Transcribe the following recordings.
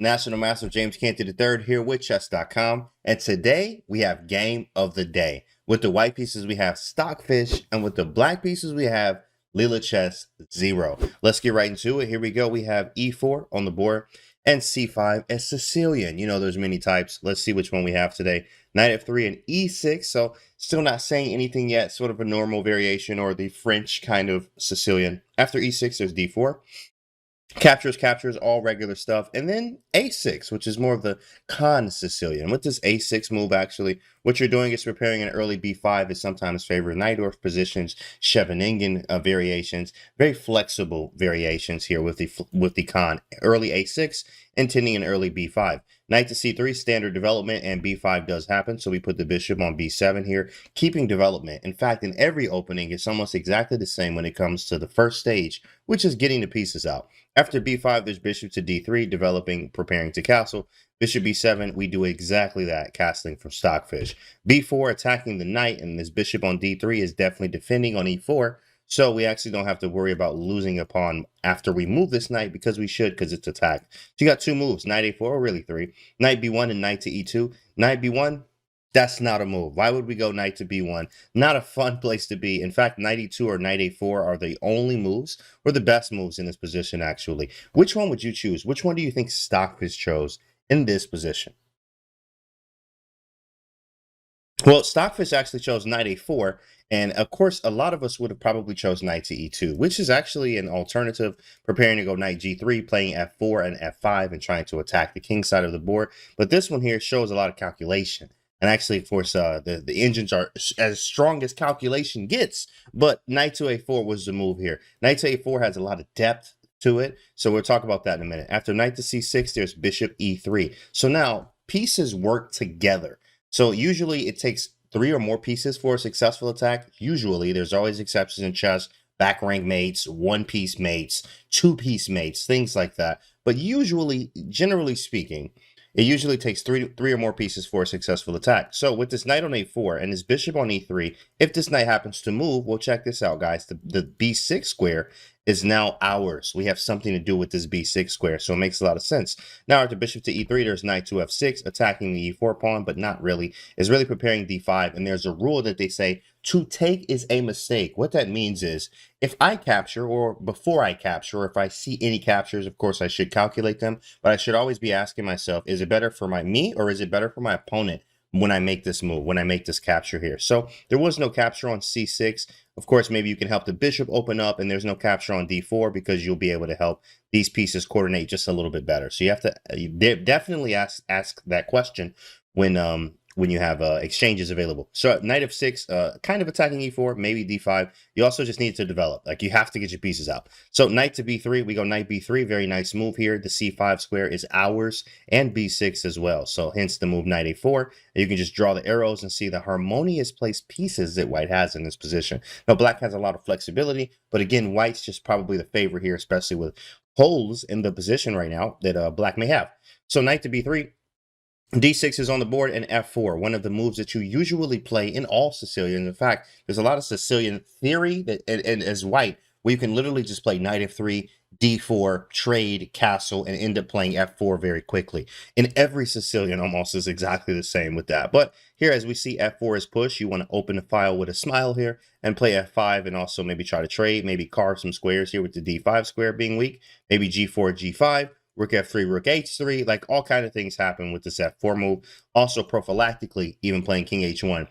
National Master James Canty III here with Chess.com. And today we have game of the day. With the white pieces, we have Stockfish. And with the black pieces, we have Leela Chess 0. Let's get right into it. Here we go. We have E4 on the board and C5 as Sicilian. You know, there's many types. Let's see which one we have today. Knight F3 and E6. So still not saying anything yet. Sort of a normal variation or the French kind of Sicilian. After E6, there's D4. Captures, all regular stuff. And then A6, which is more of the con Sicilian. With this A6 move, actually, what you're doing is preparing an early B5 is sometimes favored Najdorf positions, Scheveningen variations, very flexible variations here with the con. Early A6, intending an early B5. Knight to C3, standard development, and B5 does happen, so we put the bishop on B7 here, keeping development. In fact, in every opening, it's almost exactly the same when it comes to the first stage, which is getting the pieces out. After B5, there's bishop to D3, developing, preparing to castle. Bishop B7, we do exactly that, castling from Stockfish. B4, attacking the knight, and this bishop on D3 is definitely defending on E4, so we actually don't have to worry about losing a pawn after we move this knight because we should, because it's attacked. So you got two moves, knight A4, or really three. Knight B1 and knight to E2. Knight B1, that's not a move. Why would we go knight to B1? Not a fun place to be. In fact, knight E2 or knight A4 are the only moves, or the best moves in this position, actually. Which one would you choose? Which one do you think Stockfish chose in this position? Well, Stockfish actually chose knight A4, and of course, a lot of us would have probably chose knight to E2, which is actually an alternative, preparing to go knight G3, playing F4 and F5 and trying to attack the king side of the board. But this one here shows a lot of calculation. And actually, of course, the engines are as strong as calculation gets, but knight to A4 was the move here. Knight to A4 has a lot of depth to it, so we'll talk about that in a minute. After knight to C6, there's bishop E3. So now pieces work together. So usually it takes 3 or more pieces for a successful attack. Usually, there's always exceptions in chess, back rank mates, one-piece mates, two-piece mates, things like that. But usually, generally speaking, it usually takes three or more pieces for a successful attack. So with this knight on A4 and this bishop on E3, if this knight happens to move, well, check this out, guys. The B6 square is now ours. We have something to do with this B6 square, so it makes a lot of sense. Now after bishop to E3, there's knight to F6, attacking the E4 pawn, but not really. It's really preparing D5, and there's a rule that they say, to take is a mistake. What that means is, if I capture, or before I capture, or if I see any captures, of course I should calculate them, but I should always be asking myself, is it better for me, or is it better for my opponent when I make this move, when I make this capture here? So there was no capture on C6. Of course, maybe you can help the bishop open up, and there's no capture on D4 because you'll be able to help these pieces coordinate just a little bit better. So you have to definitely ask that question when you have exchanges available. So knight F6, kind of attacking E4, maybe D5. You also just need to develop. Like, you have to get your pieces out. So knight to B3, we go knight B3. Very nice move here. The C5 square is ours, and B6 as well. So hence the move knight A4. You can just draw the arrows and see the harmonious placed pieces that white has in this position. Now, black has a lot of flexibility, but again, white's just probably the favorite here, especially with holes in the position right now that black may have. So knight to B3. D6 is on the board, and F4, one of the moves that you usually play in all Sicilian. In fact, there's a lot of Sicilian theory that, and as white, where you can literally just play knight F3, D4, trade, castle, and end up playing F4 very quickly. In every Sicilian almost is exactly the same with that. But here, as we see F4 is push, you want to open the file with a smile here and play F5 and also maybe try to trade, maybe carve some squares here with the D5 square being weak, maybe G4, G5. Rook F3, Rook H3, like all kind of things happen with this F4 move. Also prophylactically, even playing King H1,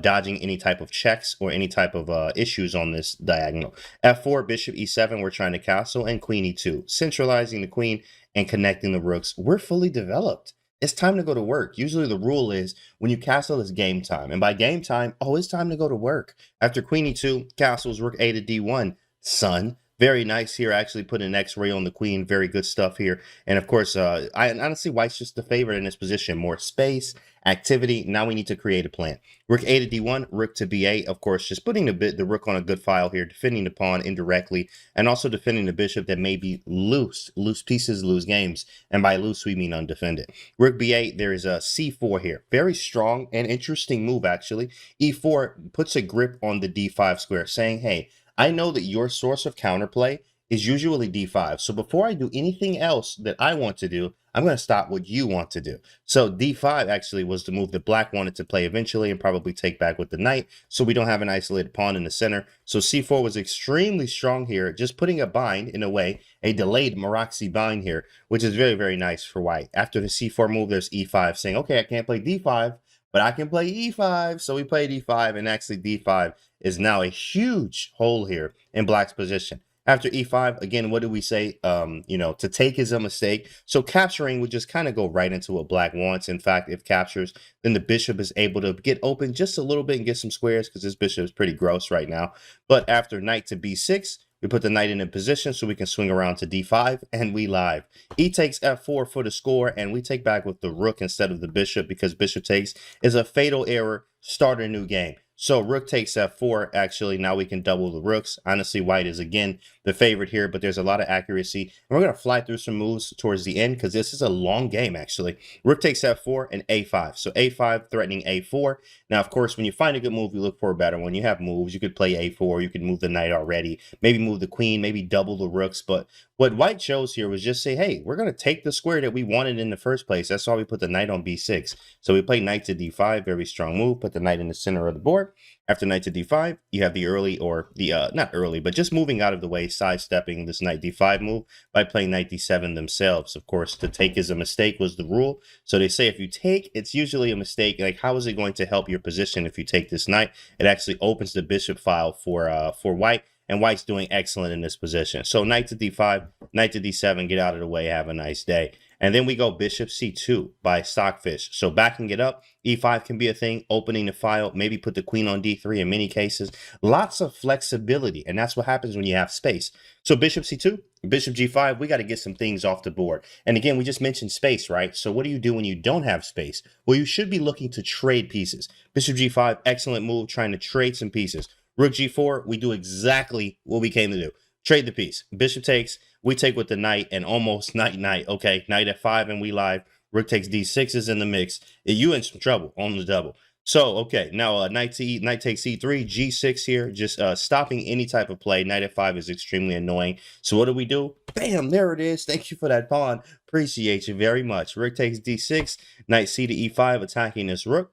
dodging any type of checks or any type of issues on this diagonal. F4, Bishop E7, we're trying to castle, and Queen E2, centralizing the queen and connecting the rooks. We're fully developed. It's time to go to work. Usually the rule is when you castle, it's game time. And by game time, oh, it's time to go to work. After Queen E2, castles, Rook A to D1, son. Very nice here, actually putting an X-ray on the queen. Very good stuff here. And of course, I honestly, white's just the favorite in this position. More space, activity. Now we need to create a plan. Rook A to D1, Rook to B8. Of course, just putting the rook on a good file here, defending the pawn indirectly, and also defending the bishop that may be loose. Loose pieces lose games. And by loose, we mean undefended. Rook B8, there is a C4 here. Very strong and interesting move, actually. E4 puts a grip on the D5 square, saying, hey, I know that your source of counterplay is usually d5. So before I do anything else that I want to do, I'm going to stop what you want to do. So d5 actually was the move that black wanted to play eventually and probably take back with the knight, so we don't have an isolated pawn in the center. So c4 was extremely strong here, just putting a bind, in a way, a delayed Maraxi bind here, which is very, very nice for white. After the c4 move, there's e5 saying, okay, I can't play d5, but I can play e5. So we play d5, and actually d5 is now a huge hole here in black's position. After e5, again, what do we say? To take is a mistake. So capturing would just kind of go right into what black wants. In fact, if captures, then the bishop is able to get open just a little bit and get some squares, because this bishop is pretty gross right now. But after knight to b6, we put the knight in a position so we can swing around to d5, and we live. E takes f4 for the score, and we take back with the rook instead of the bishop, because bishop takes is a fatal error. Start a new game. So rook takes f4. Actually, now we can double the rooks. Honestly, white is again the favorite here, but there's a lot of accuracy. And we're going to fly through some moves towards the end, because this is a long game, actually. Rook takes f4 and a5. So a5 threatening a4. Now, of course, when you find a good move, you look for a better one. You have moves. You could play a4. You could move the knight already. Maybe move the queen. Maybe double the rooks. But what white chose here was just say, hey, we're going to take the square that we wanted in the first place. That's why we put the knight on b6. So we play knight to d5. Very strong move. Put the knight in the center of the board. After knight to d5, you have the early, or the, not early, but just moving out of the way, sidestepping this knight d5 move by playing knight d7 themselves. Of course, to take is a mistake was the rule. So they say if you take, it's usually a mistake. Like, how is it going to help your position if you take this knight? It actually opens the bishop file for white, and white's doing excellent in this position. So knight to d5, knight to d7, get out of the way, have a nice day. And then we go bishop c2 by Stockfish. So backing it up, e5 can be a thing, opening the file, maybe put the queen on d3 in many cases. Lots of flexibility, and that's what happens when you have space. So bishop c2, bishop g5, we got to get some things off the board. And again, we just mentioned space, right? So what do you do when you don't have space? Well, you should be looking to trade pieces. Bishop g5, excellent move, trying to trade some pieces. Rook g4, we do exactly what we came to do. Trade the piece. Bishop takes, we take with the knight, and almost knight. Okay, knight f5, and we live. Rook takes d6 is in the mix. You in some trouble on the double. So, okay, now knight takes e3, g6 here, just stopping any type of play. Knight f5 is extremely annoying. So what do? Bam, there it is. Thank you for that pawn. Appreciate you very much. Rook takes d6, knight c to e5, attacking this rook.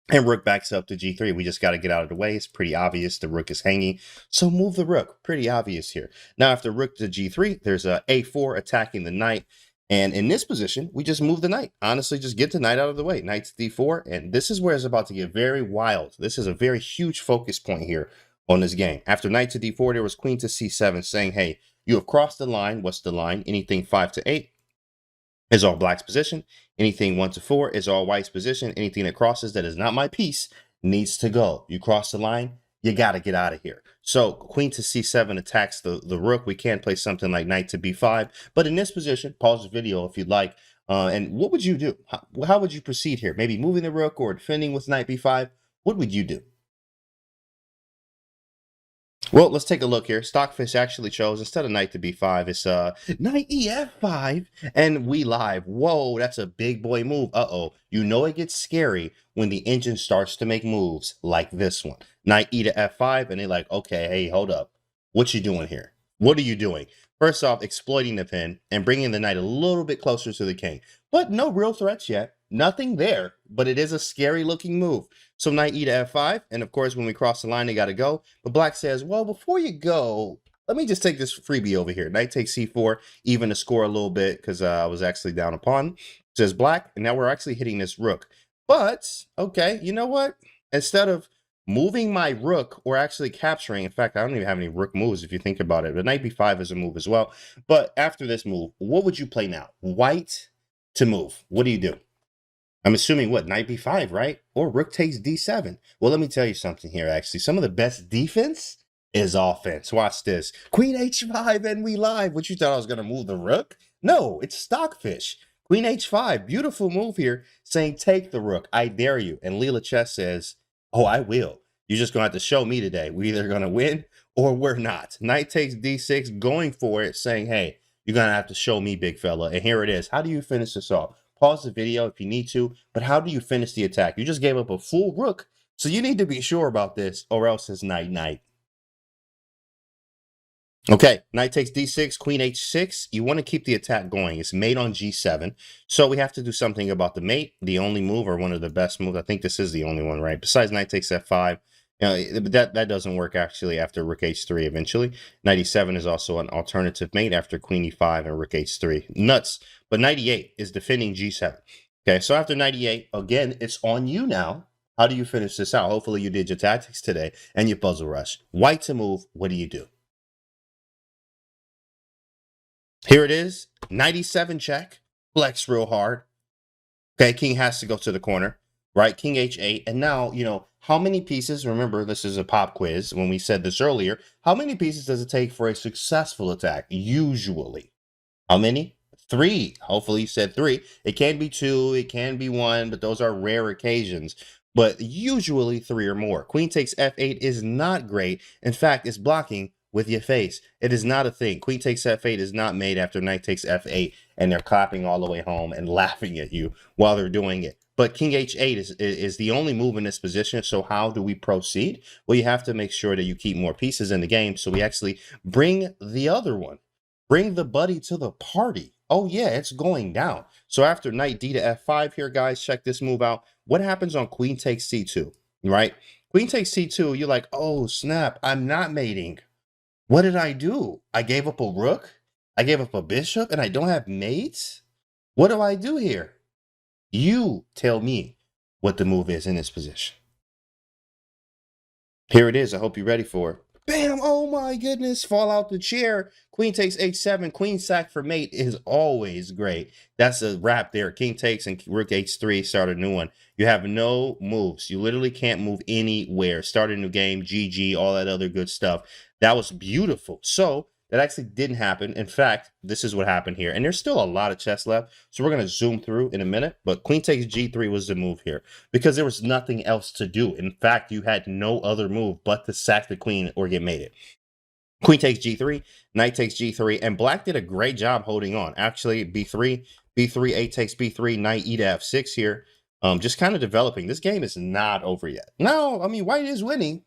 And rook backs up to g3. We just got to get out of the way. It's pretty obvious the rook is hanging. So move the rook. Pretty obvious here. Now, after rook to g3, there's a a4 attacking the knight. And in this position, we just move the knight. Honestly, just get the knight out of the way. Knight to d4. And this is where it's about to get very wild. This is a very huge focus point here on this game. After knight to d4, there was queen to c7 saying, hey, you have crossed the line. What's the line? Anything 5 to 8 is all black's position. Anything 1 to 4 is all white's position. Anything that crosses that is not my piece needs to go. You cross the line, you got to get out of here. So queen to c7 attacks the rook. We can play something like knight to b5. But in this position, pause the video if you'd like. And what would you do? How would you proceed here? Maybe moving the rook or defending with knight b5? What would you do? Well, let's take a look here. Stockfish actually chose, instead of knight to b5, it's knight ef5, and we live. Whoa, that's a big boy move. Uh-oh. You know it gets scary when the engine starts to make moves like this one. Knight e to f5, and they're like, okay, hey, hold up. What you doing here? What are you doing? First off, exploiting the pin and bringing the knight a little bit closer to the king. But no real threats yet. Nothing there, but it is a scary looking move. So knight e to f5, and of course, when we cross the line, they got to go. But black says, well, before you go, let me just take this freebie over here. Knight takes c4, even to score a little bit, because I was actually down a pawn. Says black, and now we're actually hitting this rook. But, okay, you know what? Instead of moving my rook or actually capturing, in fact, I don't even have any rook moves if you think about it. But knight b5 is a move as well. But after this move, what would you play now? White to move. What do you do? I'm assuming what, knight b5, right? Or rook takes d7. Well, let me tell you something here, actually. Some of the best defense is offense. Watch this. Queen h5, and we live. What, you thought I was going to move the rook? No, it's Stockfish. Queen h5, beautiful move here, saying take the rook. I dare you. And Leela Chess says, oh, I will. You're just going to have to show me today. We're either going to win or we're not. Knight takes d6, going for it, saying, hey, you're going to have to show me, big fella. And here it is. How do you finish this off? Pause the video if you need to, but how do you finish the attack? You just gave up a full rook, so you need to be sure about this, or else it's night-night. Okay, knight takes d6, queen h6. You want to keep the attack going. It's mate on g7. So we have to do something about the mate. The only move, or one of the best moves, I think this is the only one, right? Besides knight takes f5. But that doesn't work actually after rook h3 eventually. Knight e7 is also an alternative mate after queen e5 and rook h3. Nuts. But knight e8 is defending g7. Okay, so after knight e8, again, it's on you now. How do you finish this out? Hopefully you did your tactics today and your puzzle rush. White to move, what do you do? Here it is, 97 check, flex real hard. Okay, king has to go to the corner, right? King h8, and now, how many pieces, remember, this is a pop quiz, when we said this earlier, how many pieces does it take for a successful attack, usually? How many? Three. Hopefully you said three. It can be two, it can be one, but those are rare occasions. But usually three or more. Queen takes f8 is not great. In fact, it's blocking with your face. It is not a thing. Queen takes f8 is not made after knight takes f8 and they're clapping all the way home and laughing at you while they're doing it. But king h8 is the only move in this position. So how do we proceed? Well, you have to make sure that you keep more pieces in the game. So we actually bring the other one. Bring the buddy to the party. Oh, yeah, it's going down. So after knight d to f5 here, guys, check this move out. What happens on queen takes c2, right? Queen takes c2, you're like, oh, snap, I'm not mating. What did I do? I gave up a rook? I gave up a bishop and I don't have mates? What do I do here? You tell me what the move is in this position. Here it is. I hope you're ready for it. Bam! Oh my goodness! Fall out the chair. Queen takes h7. Queen sack for mate is always great. That's a wrap there. King takes and rook h3. Start a new one. You have no moves. You literally can't move anywhere. Start a new game. GG. All that other good stuff. That was beautiful. So that actually didn't happen. In fact, this is what happened here. And there's still a lot of chess left. So we're going to zoom through in a minute. But queen takes g3 was the move here because there was nothing else to do. In fact, you had no other move but to sack the queen or get mated. Queen takes g3, knight takes g3, and black did a great job holding on. Actually, b3, a takes b3, knight e to f6 here. Just kind of developing. This game is not over yet. No, I mean, white is winning,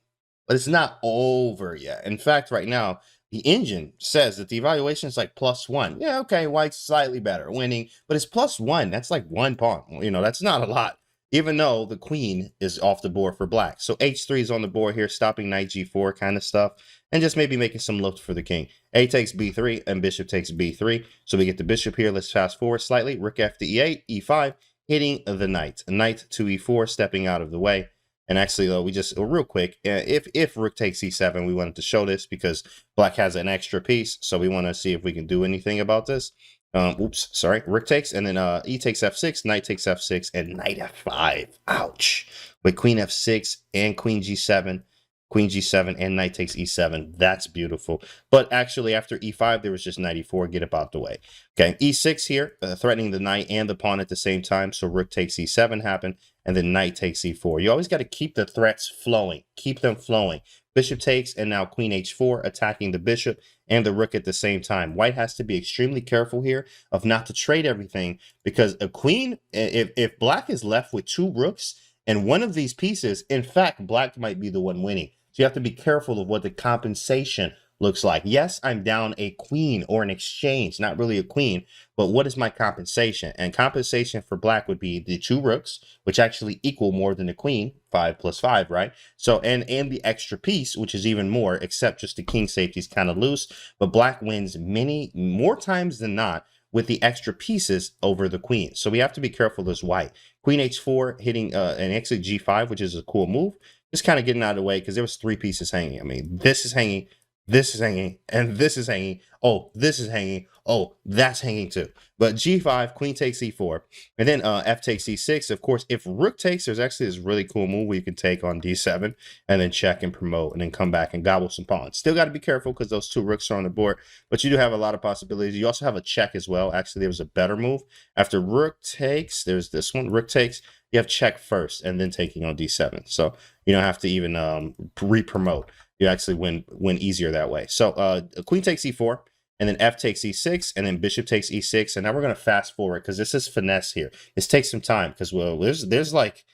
but it's not over yet. In fact, right now, the engine says that the evaluation is like +1. Yeah, okay, white's slightly better, winning, but it's +1. That's like one pawn. That's not a lot, even though the queen is off the board for black. So h3 is on the board here, stopping knight g4 kind of stuff, and just maybe making some lift for the king. A takes b3, and bishop takes b3. So we get the bishop here. Let's fast forward slightly. Rook f to e8, e5, hitting the knight. Knight to e4, stepping out of the way. And actually, though, we just real quick, if rook takes e7, we wanted to show this because black has an extra piece. So we want to see if we can do anything about this. Oops, sorry. Rook takes, and then e takes f6, knight takes f6, and knight f5. Ouch. With queen f6 and queen g7 and knight takes e7. That's beautiful. But actually, after e5, there was just knight e4. Get up out the way. Okay, e6 here, threatening the knight and the pawn at the same time. So rook takes e7 happened, and then knight takes e4. You always got to keep the threats flowing. Keep them flowing. Bishop takes, and now queen h4, attacking the bishop and the rook at the same time. White has to be extremely careful here of not to trade everything, because a queen, if black is left with two rooks and one of these pieces, in fact, black might be the one winning. So you have to be careful of what the compensation looks like. Yes, I'm down a queen or an exchange, not really a queen, but what is my compensation? And compensation for black would be the two rooks, which actually equal more than the queen, 5 + 5, right? So, and the extra piece, which is even more, except just the king safety is kind of loose, but black wins many more times than not with the extra pieces over the queen. So we have to be careful as white. Queen h4 hitting an exit g5, which is a cool move. Just kind of getting out of the way because there was three pieces hanging. I mean, this is hanging, this is hanging, and this is hanging. Oh, this is hanging. Oh, that's hanging too. But g5, queen takes e4, and then f takes e6. Of course, if rook takes, there's actually this really cool move where you can take on d7 and then check and promote and then come back and gobble some pawns. Still got to be careful because those two rooks are on the board, but you do have a lot of possibilities. You also have a check as well. Actually, there was a better move. After rook takes, there's this one, rook takes. You have check first and then taking on d7. So you don't have to even re-promote. You actually win easier that way. So queen takes e4, and then f takes e6, and then bishop takes e6. And now we're going to fast forward because this is finesse here. This takes some time because, well, there's like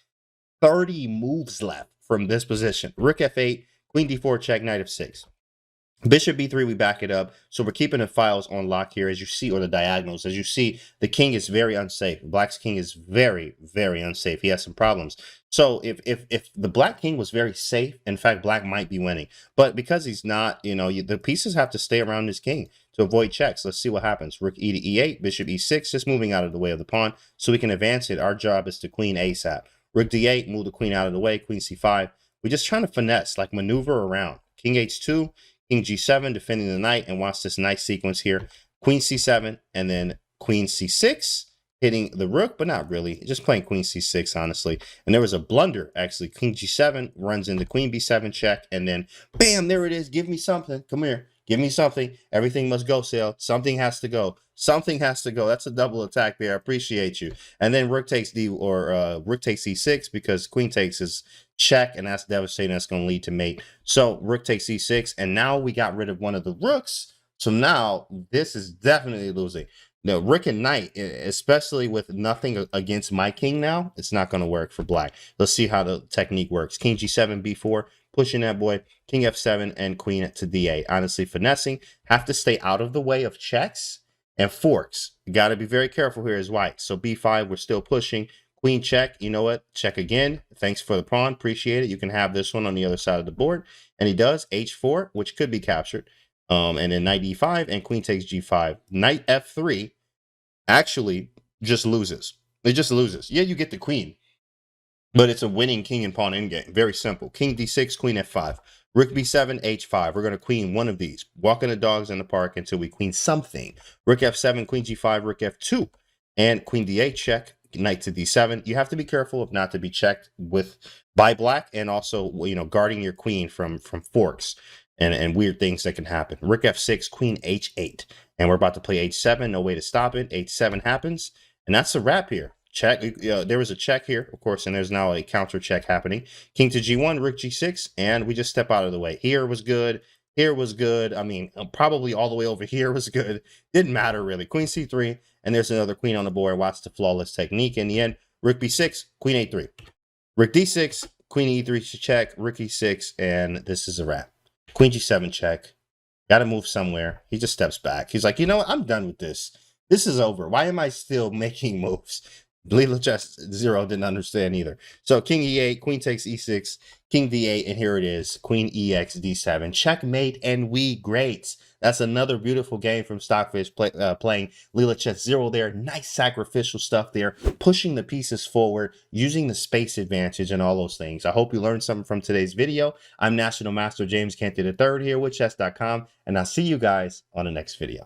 30 moves left from this position. Rook f8, queen d4, check, knight f6. Bishop b3, we back it up. So we're keeping the files on lock here, as you see, or the diagonals. As you see, the king is very unsafe. Black's king is very, very unsafe. He has some problems. So if the black king was very safe, in fact, black might be winning. But because he's not, the pieces have to stay around his king to avoid checks. Let's see what happens. Rook e to e8, bishop e6, just moving out of the way of the pawn so we can advance it. Our job is to queen asap. Rook d8, move the queen out of the way, queen c5. We're just trying to finesse, like maneuver around. King h2. King g7, defending the knight, and watch this nice sequence here. Queen c7, and then queen c6, hitting the rook, but not really. Just playing queen c6, honestly. And there was a blunder, actually. King g7 runs into queen b7 check, and then bam, there it is. Give me something. Come here. Give me something. Everything must go, Sale. Something has to go. Something has to go. That's a double attack there. I appreciate you. And then rook takes rook takes e6 because queen takes is check, and that's devastating. That's going to lead to mate. So rook takes e6, and now we got rid of one of the rooks. So now this is definitely losing. No, rook and knight, especially with nothing against my king now, it's not going to work for black. Let's see how the technique works. King g7, b4, pushing that boy. King f7 and queen to d8. Honestly, finessing. Have to stay out of the way of checks and forks. You got to be very careful here as white. So b5, we're still pushing. Queen check. You know what? Check again. Thanks for the pawn. Appreciate it. You can have this one on the other side of the board. And he does. h4, which could be captured. And then knight e5 and queen takes g5. Knight f3 actually just loses. It just loses. Yeah, you get the queen, but it's a winning king and pawn endgame. Very simple. King d6, queen f5. Rook b7, h5. We're going to queen one of these. Walking the dogs in the park until we queen something. Rook f7, queen g5, rook f2. And queen d8 check, knight to d7. You have to be careful of not to be checked by black, and also, guarding your queen from forks and weird things that can happen. Rook f6, queen h8. And we're about to play h7. No way to stop it. h7 happens. And that's a wrap here. Check. There was a check here, of course, and there's now a counter check happening. King to g1, rook g6, and we just step out of the way. Here was good. Here was good. I mean, probably all the way over here was good. Didn't matter, really. Queen c3, and there's another queen on the board. Watch the flawless technique. In the end, rook b6, queen a3. Rook d6, queen e3 check, rook e6, and this is a wrap. Queen g7 check. Got to move somewhere. He just steps back. He's like, you know what? I'm done with this. This is over. Why am I still making moves? Leela Chess 0 didn't understand either. So king e8, queen takes e6, king d8, and here it is. Queen ex d7. Checkmate, and we great. That's another beautiful game from Stockfish playing Leela Chess 0 there. Nice sacrificial stuff there. Pushing the pieces forward, using the space advantage and all those things. I hope you learned something from today's video. I'm National Master James Canty III here with Chess.com, and I'll see you guys on the next video.